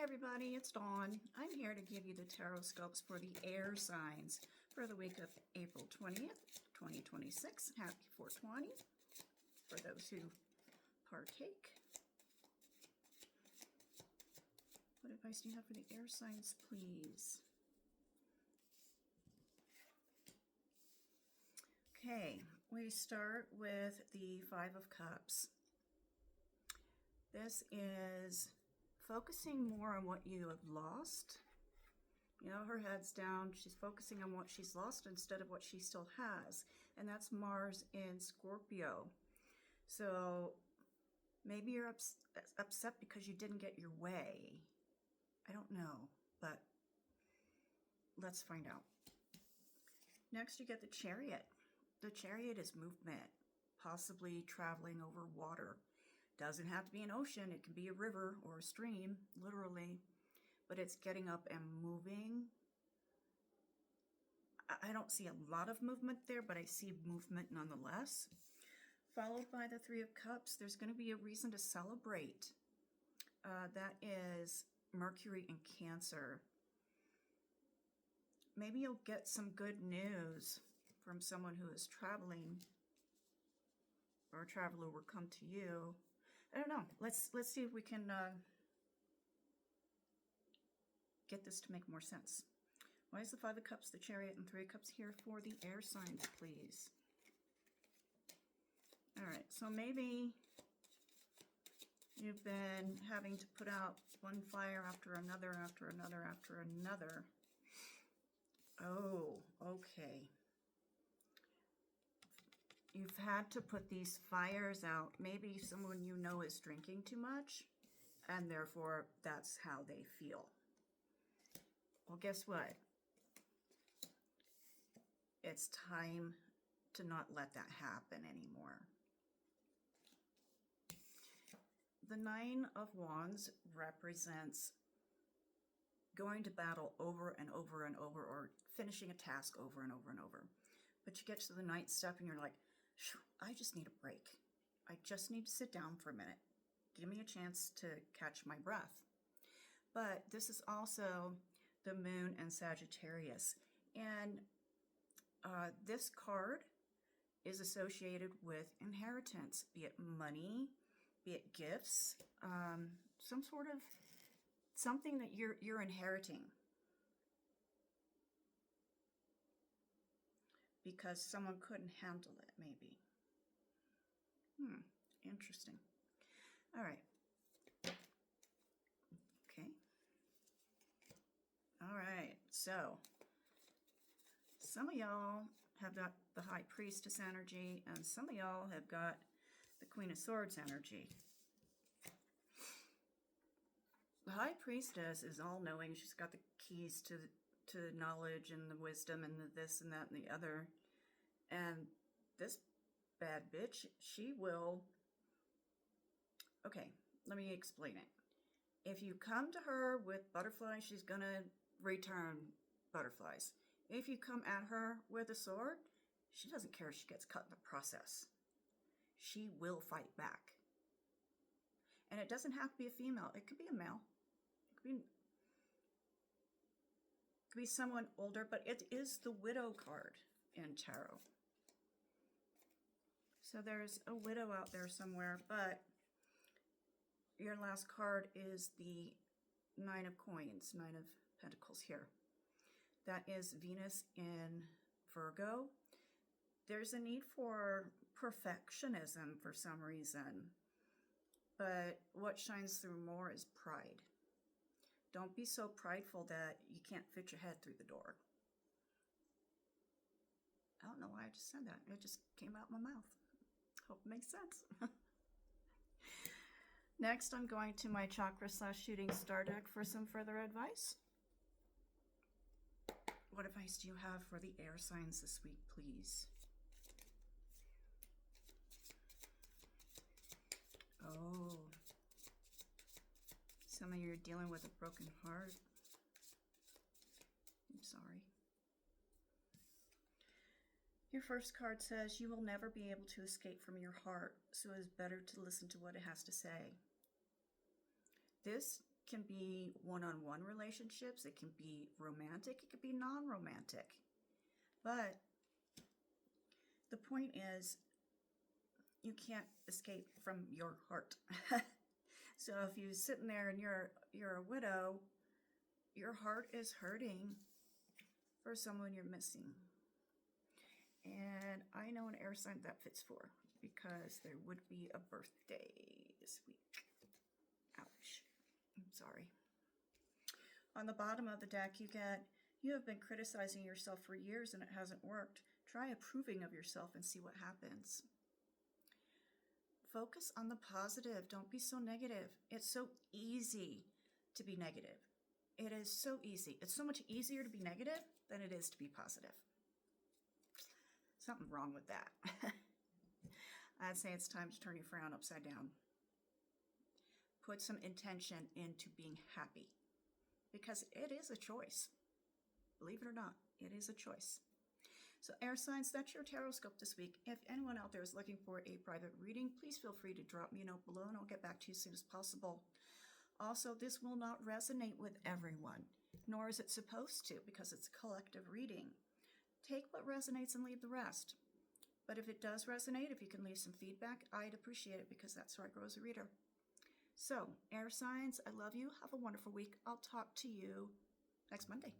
everybody, it's Dawn. I'm here to give you the tarot scopes for the air signs for the week of April 20th, 2026. Happy 420 for those who partake. What advice do you have for the air signs, please? Okay, we start with the Five of Cups. This is focusing more on what you have lost. You know, her head's down. She's focusing on what she's lost instead of what she still has. And that's Mars in Scorpio. So maybe you're upset because you didn't get your way. I don't know, but let's find out. Next, you get the Chariot. The Chariot is movement, possibly traveling over water. Doesn't have to be an ocean. It can be a river or a stream, literally. But it's getting up and moving. I don't see a lot of movement there, but I see movement nonetheless. Followed by the Three of Cups. There's going to be a reason to celebrate. That is Mercury in Cancer. Maybe you'll get some good news from someone who is traveling, or a traveler will come to you. I don't know. Let's see if we can get this to make more sense. Why is the Five of Cups, the Chariot, and Three of Cups here for the air signs, please? All right, so maybe you've been having to put out one fire after another, after another, after another. Oh, okay. You've had to put these fires out. Maybe someone you know is drinking too much, and therefore that's how they feel. Well, guess what? It's time to not let that happen anymore. The Nine of Wands represents going to battle over and over and over, or finishing a task over and over and over. But you get to the ninth step and you're like, I just need a break. I just need to sit down for a minute. Give me a chance to catch my breath. But this is also the Moon and Sagittarius. And this card is associated with inheritance, be it money, be it gifts, some sort of something that you're inheriting. Because someone couldn't handle it, maybe. Interesting. All right. Okay. All right, so some of y'all have got the High Priestess energy, and some of y'all have got the Queen of Swords energy. The High Priestess is all-knowing. She's got the keys to knowledge and the wisdom and the this and that and the other. And this bad bitch, she will... Okay, let me explain it. If you come to her with butterflies, she's going to return butterflies. If you come at her with a sword, she doesn't care if she gets cut in the process. She will fight back. And it doesn't have to be a female. It could be a male. It could be someone older, but it is the widow card in tarot. So there's a widow out there somewhere, but your last card is the Nine of Coins, Nine of Pentacles here. That is Venus in Virgo. There's a need for perfectionism for some reason, but what shines through more is pride. Don't be so prideful that you can't fit your head through the door. I don't know why I just said that. It just came out my mouth. Hope it makes sense. Next, I'm going to my chakra/shooting star deck for some further advice. What advice do you have for the air signs this week, please? Oh, some of you are dealing with a broken heart. I'm sorry. Your first card says, you will never be able to escape from your heart, so it is better to listen to what it has to say. This can be one-on-one relationships. It can be romantic. It could be non-romantic. But the point is, you can't escape from your heart. So if you're sitting there and you're a widow, your heart is hurting for someone you're missing. And I know an air sign that fits for, because there would be a birthday this week. Ouch. I'm sorry. On the bottom of the deck, you have been criticizing yourself for years and it hasn't worked. Try approving of yourself and see what happens. Focus on the positive. Don't be so negative. It's so easy to be negative. It is so easy. It's so much easier to be negative than it is to be positive. Something wrong with that. I'd say it's time to turn your frown upside down. Put some intention into being happy, because it is a choice. Believe it or not, it is a choice. So air signs, that's your tarot scope this week. If anyone out there is looking for a private reading, please feel free to drop me a note below and I'll get back to you as soon as possible. Also, this will not resonate with everyone, nor is it supposed to, because it's a collective reading. Take what resonates and leave the rest. But if it does resonate, if you can leave some feedback, I'd appreciate it, because that's how I grow as a reader. So, air signs, I love you. Have a wonderful week. I'll talk to you next Monday.